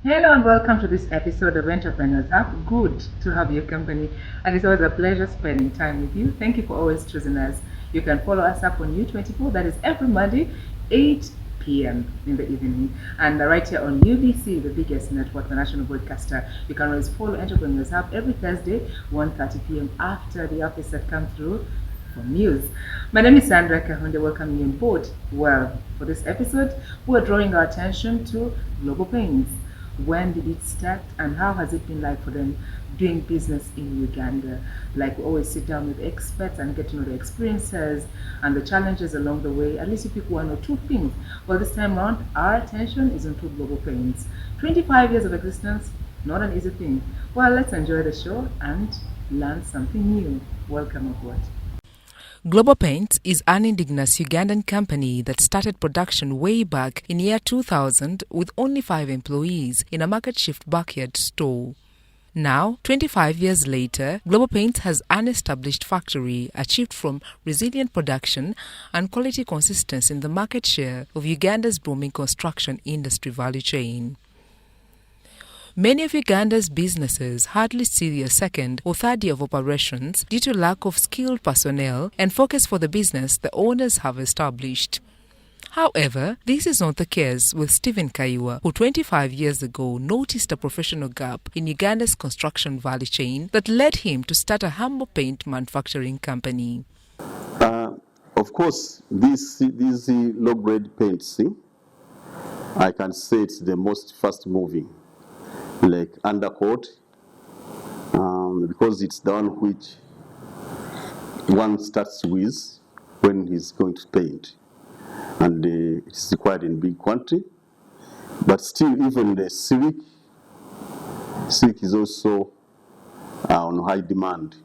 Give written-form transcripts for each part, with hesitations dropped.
Hello and welcome to this episode of Entrepreneurs Hub. Good to have your company, and it's always a pleasure spending time with you. Thank you for always choosing us. You can follow us up on U24, that is every Monday, 8 p.m. in the evening, and right here on UBC, the biggest network, the national broadcaster. You can always follow Entrepreneurs Hub every Thursday, 1:30 p.m. after the office had come through for news. My name is Sandra Kahunde, welcoming you on board. Well, for this episode, we're drawing our attention to Global Paints. When did it start and how has it been like for them doing business in Uganda? Like we always sit down with experts and get to know the experiences and the challenges along the way. At least you pick one or two things. Well, this time around, our attention is on two Global Paints. 25 years of existence, not an easy thing. Well, let's enjoy the show and learn something new. Welcome aboard. Global Paints is an indigenous Ugandan company that started production way back in year 2000 with only 5 employees in a market shift backyard store. Now, 25 years later, Global Paints has an established factory achieved from resilient production and quality consistency in the market share of Uganda's booming construction industry value chain. Many of Uganda's businesses hardly see their second or third year of operations due to lack of skilled personnel and focus for the business the owners have established. However, this is not the case with Stephen Kaiwa, who 25 years ago noticed a professional gap in Uganda's construction value chain that led him to start a humble paint manufacturing company. Of course, these low-grade paints, I can say it's the most fast-moving. Like undercoat, because it's the one which one starts with when he's going to paint, and it's required in big quantity. But still, even the silk is also on high demand.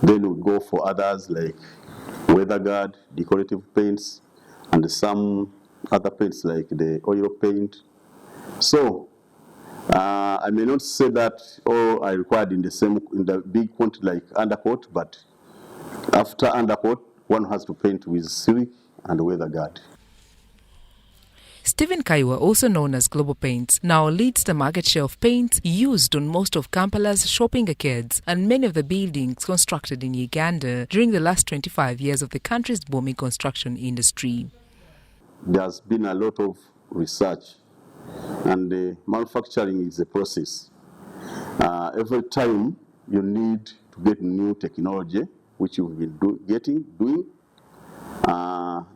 Then we go for others like weatherguard, decorative paints, and some other paints like the oil paint. So I may not say that all are required in the big quantity like undercoat, but after undercoat, one has to paint with silk and weatherguard. Stephen Kaiwa, also known as Global Paints, now leads the market share of paints used on most of Kampala's shopping arcades and many of the buildings constructed in Uganda during the last 25 years of the country's booming construction industry. There's been a lot of research, and manufacturing is a process. Every time you need to get new technology, which you've been doing.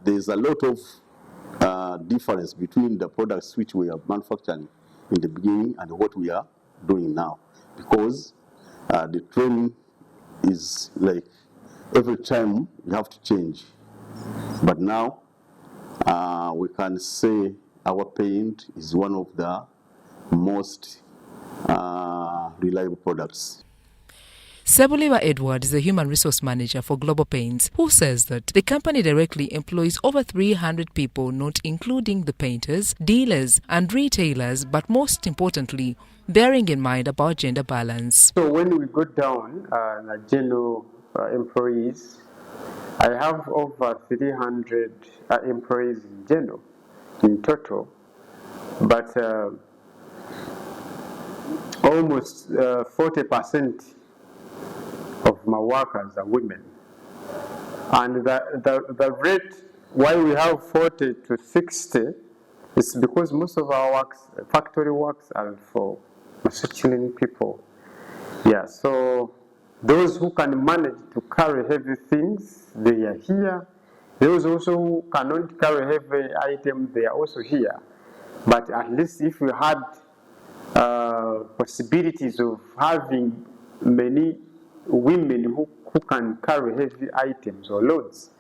There's a lot of difference between the products which we are manufacturing in the beginning and what we are doing now, because the trend is like every time you have to change. But now we can say our paint is one of the most reliable products. Sebuliwa Edward is the human resource manager for Global Paints, who says that the company directly employs over 300 people, not including the painters, dealers and retailers, but most importantly, bearing in mind about gender balance. So when we go down the general employees, I have over 300 employees in general, in total, but almost 40% of my workers are women. And the rate why we have 40 to 60 is because most of our factory works are for masculine people. Yeah, so those who can manage to carry heavy things, they are here. Those also who cannot carry heavy items, they are also here. But at least if we had possibilities of having many women who can carry heavy items or loads,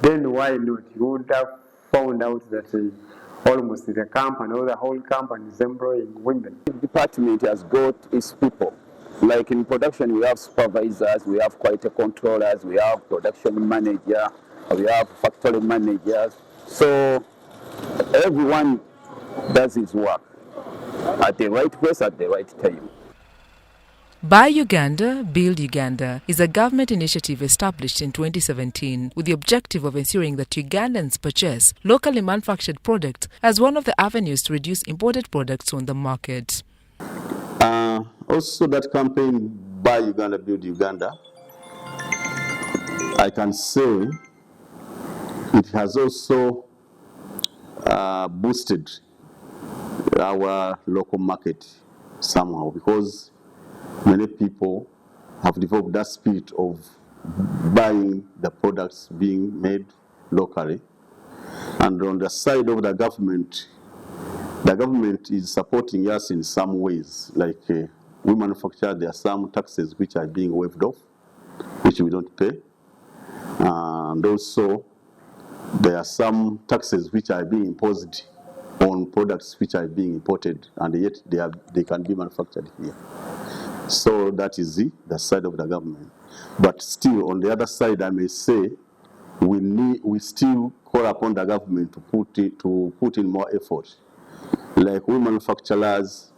then why not? You would have found out that almost the company or the whole company is employing women. The department has got its people. Like in production, we have supervisors, we have quality controllers, we have production manager, we have factory managers. So everyone does his work at the right place at the right time. Buy Uganda, Build Uganda is a government initiative established in 2017 with the objective of ensuring that Ugandans purchase locally manufactured products as one of the avenues to reduce imported products on the market. Also, that campaign, Buy Uganda, Build Uganda, I can say it has also boosted our local market somehow, because many people have developed that spirit of buying the products being made locally. And on the side of the government is supporting us in some ways. Like we manufacture, there are some taxes which are being waived off, which we don't pay. And also, there are some taxes which are being imposed on products which are being imported, and yet they can be manufactured here. So that is the side of the government. But still, on the other side, I may say, we still call upon the government to put in more effort. Like we manufacturers,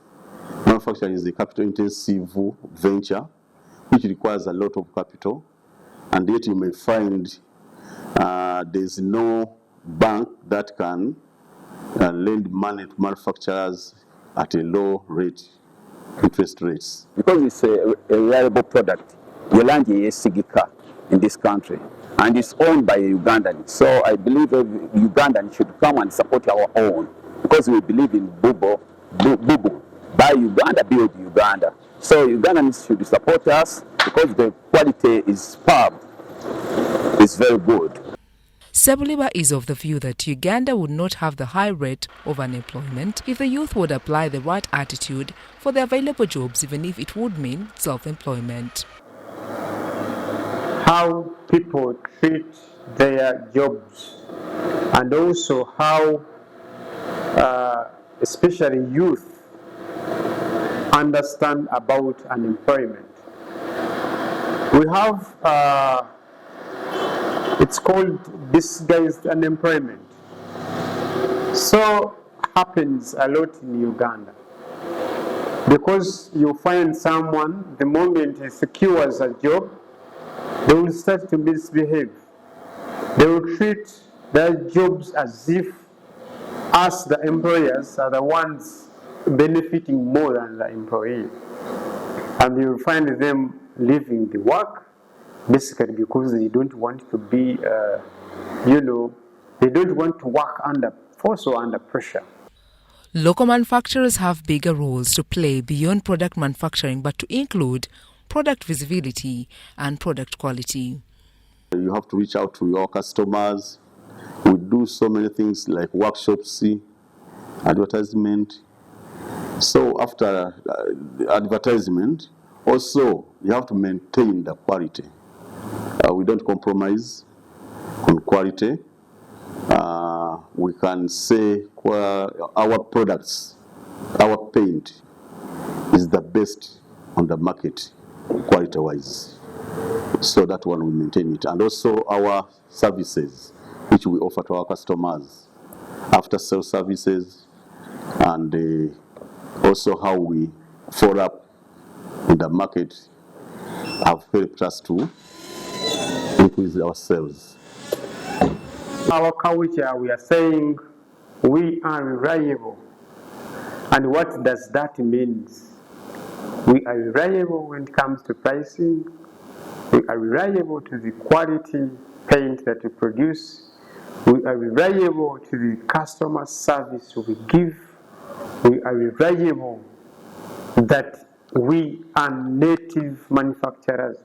manufacturing is a capital-intensive venture, which requires a lot of capital, and yet you may find there's no bank that can lend money to manufacturers at a low rate, interest rates. Because it's a reliable product. Yolangi is Sigika in this country, and it's owned by a Ugandan. So I believe Ugandan should come and support our own, because we believe in Bubu, buy Uganda, build Uganda. So Ugandans should support us, because the quality is superb. It's very good. Sebuliba is of the view that Uganda would not have the high rate of unemployment if the youth would apply the right attitude for the available jobs, even if it would mean self-employment. How people treat their jobs, and also how especially youth understand about unemployment. We have it's called disguised unemployment. So happens a lot in Uganda, because you find someone, the moment he secures a job, they will start to misbehave. They will treat their jobs as if us, the employers, are the ones benefiting more than the employee. And you will find them leaving the work, basically because they don't want to be, they don't want to work under force or under pressure. Local manufacturers have bigger roles to play beyond product manufacturing, but to include product visibility and product quality. You have to reach out to your customers. We do so many things like workshops, advertisement. So after advertisement, also you have to maintain the quality. We don't compromise on quality. We can say our products, our paint is the best on the market quality-wise. So that one we maintain it. And also our services, which we offer to our customers, after-sale services, and also how we follow up in the market have helped us to increase our sales. Our culture, we are saying we are reliable. And what does that mean? We are reliable when it comes to pricing. We are reliable to the quality paint that we produce. We are reliable to the customer service we give. We are reliable that we are native manufacturers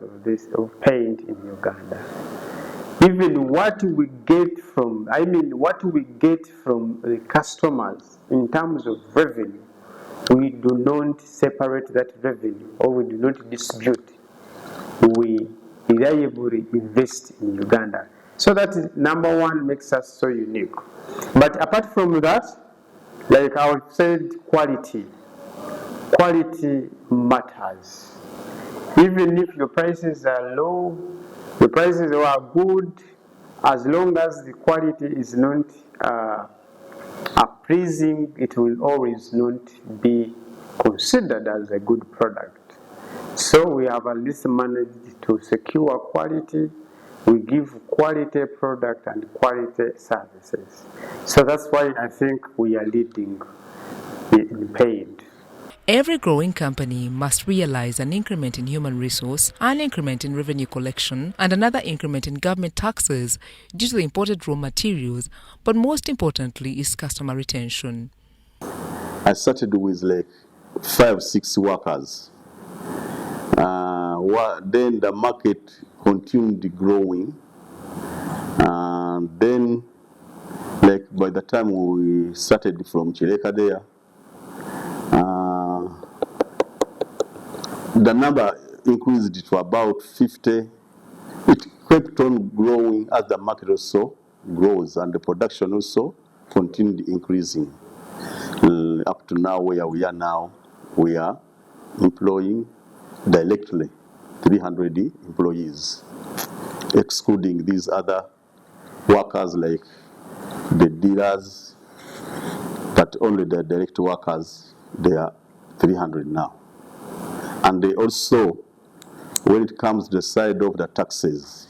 of paint in Uganda. Even what we get from, the customers in terms of revenue, we do not separate that revenue, or we do not distribute. We reliably invest in Uganda. So that number one makes us so unique. But apart from that, like I said, quality matters. Even if your prices are low, the prices are good, as long as the quality is not pleasing, it will always not be considered as a good product. So we have at least managed to secure quality. We give quality product and quality services. So that's why I think we are leading in paint. Every growing company must realize an increment in human resource, an increment in revenue collection, and another increment in government taxes due to the imported raw materials, but most importantly is customer retention. I started with like 5-6 workers. Then the market continued growing, and then like by the time we started from Chileka there, the number increased to about 50. It kept on growing as the market also grows, and the production also continued increasing. Up to now, where we are now, we are employing directly 300 employees, excluding these other workers like the dealers, but only the direct workers, they are 300 now. And they also, when it comes to the side of the taxes,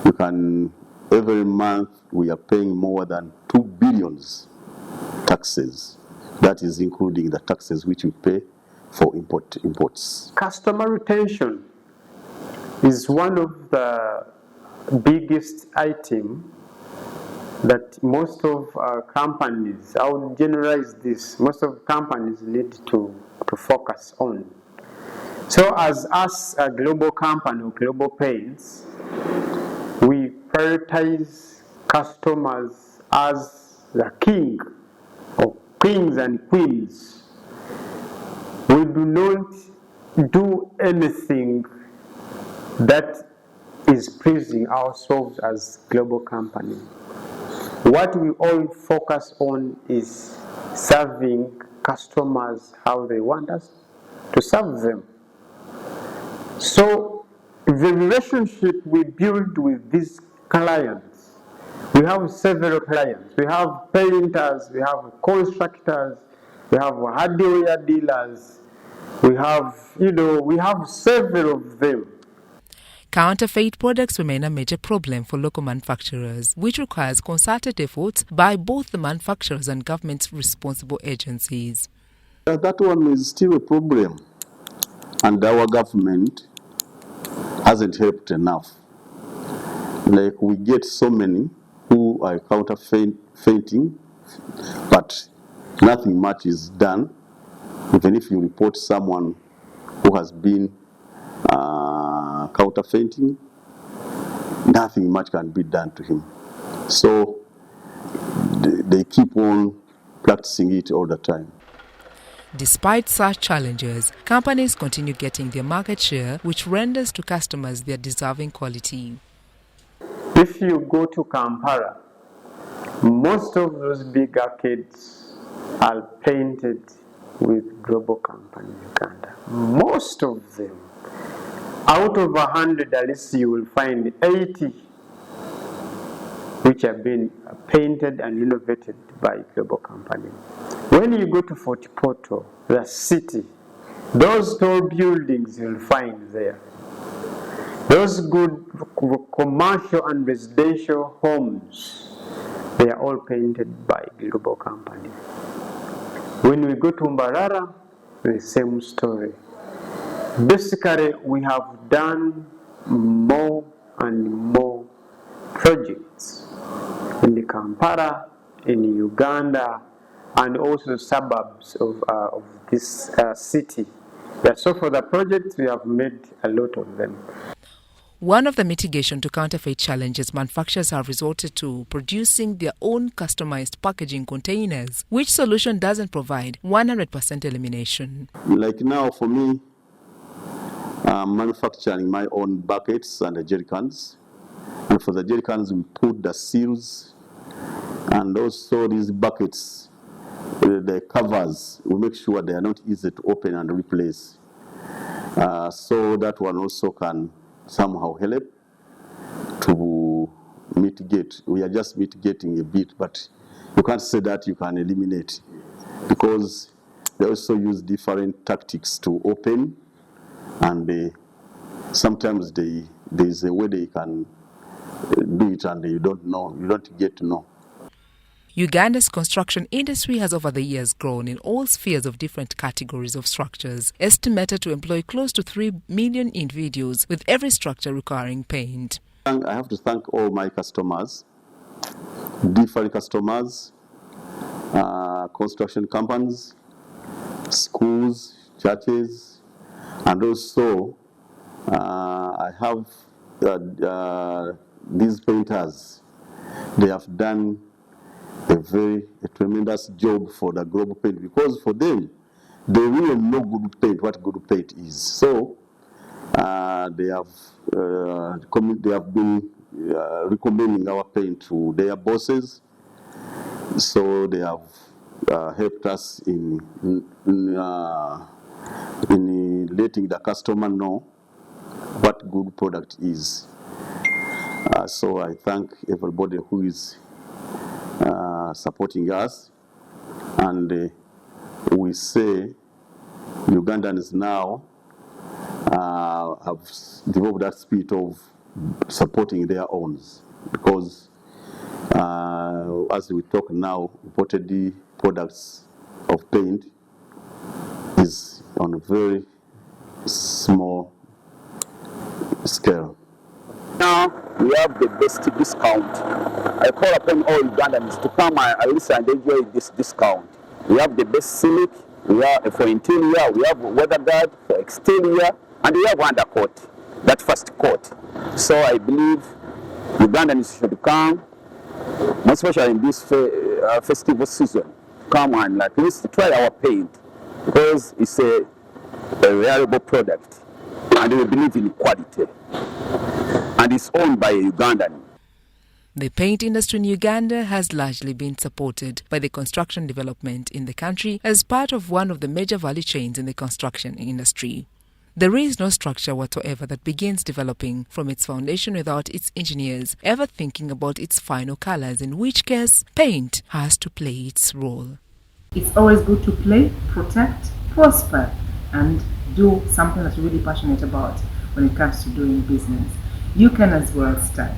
you can, every month we are paying more than 2 billion taxes. That is including the taxes which we pay for imports. Customer retention is one of the biggest item that most of companies, I would generalize this, most of companies need to focus on. So as us, a global company, Global Paints, we prioritize customers as the king, or kings and queens. We do not do anything that is pleasing ourselves as global company. What we all focus on is serving customers how they want us to serve them. So the relationship we build with these clients, we have several clients. We have painters, we have constructors, we have hardware dealers, we have several of them. Counterfeit products remain a major problem for local manufacturers, which requires concerted efforts by both the manufacturers and government's responsible agencies. That one is still a problem, and our government hasn't helped enough. Like, we get so many who are counterfeiting, but nothing much is done. Even if you report someone who has been counterfeiting, nothing much can be done to him. So they keep on practicing it all the time. Despite such challenges, companies continue getting their market share, which renders to customers their deserving quality. If you go to Kampala, most of those big arcades are painted with Global Company Uganda. Most of them. Out of 100, at least you will find 80 which have been painted and renovated by Global Company. When you go to Fort Portal, the city, those tall buildings you'll find there, those good commercial and residential homes, they are all painted by Global Company. When we go to Mbarara, the same story. Basically, we have done more and more projects in the Kampala, in Uganda, and also suburbs of this city. So for the projects, we have made a lot of them. One of the mitigation to counterfeit challenges manufacturers have resorted to producing their own customized packaging containers, which solution doesn't provide 100% elimination. Like now, for me, I'm manufacturing my own buckets and the jerrycans. And for the jerrycans, we put the seals, and also these buckets, the covers, we make sure they are not easy to open and replace. So that one also can somehow help to mitigate. We are just mitigating a bit, but you can't say that you can eliminate, because they also use different tactics to open, and sometimes there is a way they can do it and you don't get to know. Uganda's construction industry has over the years grown in all spheres of different categories of structures, estimated to employ close to 3 million individuals, with every structure requiring paint. I have to thank all my customers, different customers, construction companies, schools, churches, and also I have these painters. They have done a tremendous job for the Global Paint, because for them, they really know good paint, what good paint is. So they have been recommending our paint to their bosses. So they have helped us in letting the customer know what good product is. So I thank everybody who is supporting us, and we say Ugandans now have developed that spirit of supporting their owns, because as we talk now, imported products of paint is on a very small scale. Now we have the best discount. I call upon all Ugandans to come and listen and enjoy this discount. We have the best Silic, we have for interior, we have weather guard for exterior, and we have undercoat, that first coat. So I believe Ugandans should come, most especially in this festival season, come and at least try our paint, because it's a reliable product, and we believe in quality, and it's owned by a Ugandan. The paint industry in Uganda has largely been supported by the construction development in the country as part of one of the major value chains in the construction industry. There is no structure whatsoever that begins developing from its foundation without its engineers ever thinking about its final colors, in which case paint has to play its role. It's always good to play, protect, prosper, and do something that you're really passionate about when it comes to doing business. You can as well start.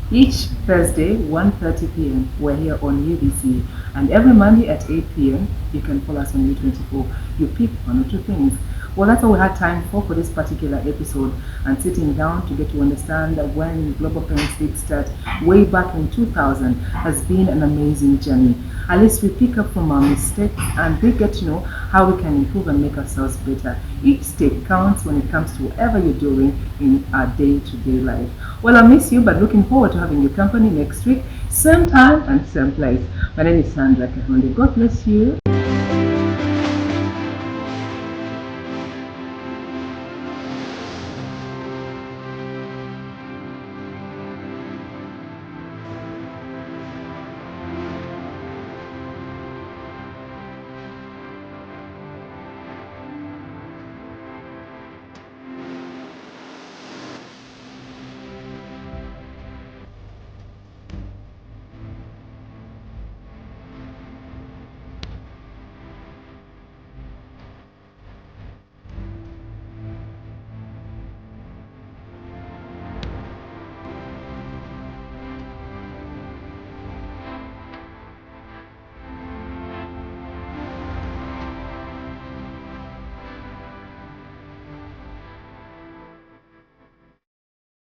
Each Thursday, 1:30 p.m., we're here on UBC, and every Monday at 8 p.m., you can follow us on U24. You pick one or two things. Well, that's all we had time for this particular episode, and sitting down to get to understand that when Global Paints did start way back in 2000 has been an amazing journey. At least we pick up from our mistakes and we get to know how we can improve and make ourselves better. Each step counts when it comes to whatever you're doing in our day-to-day life. Well, I miss you, but looking forward to having your company next week, same time and same place. My name is Sandra Kahunde. God bless you.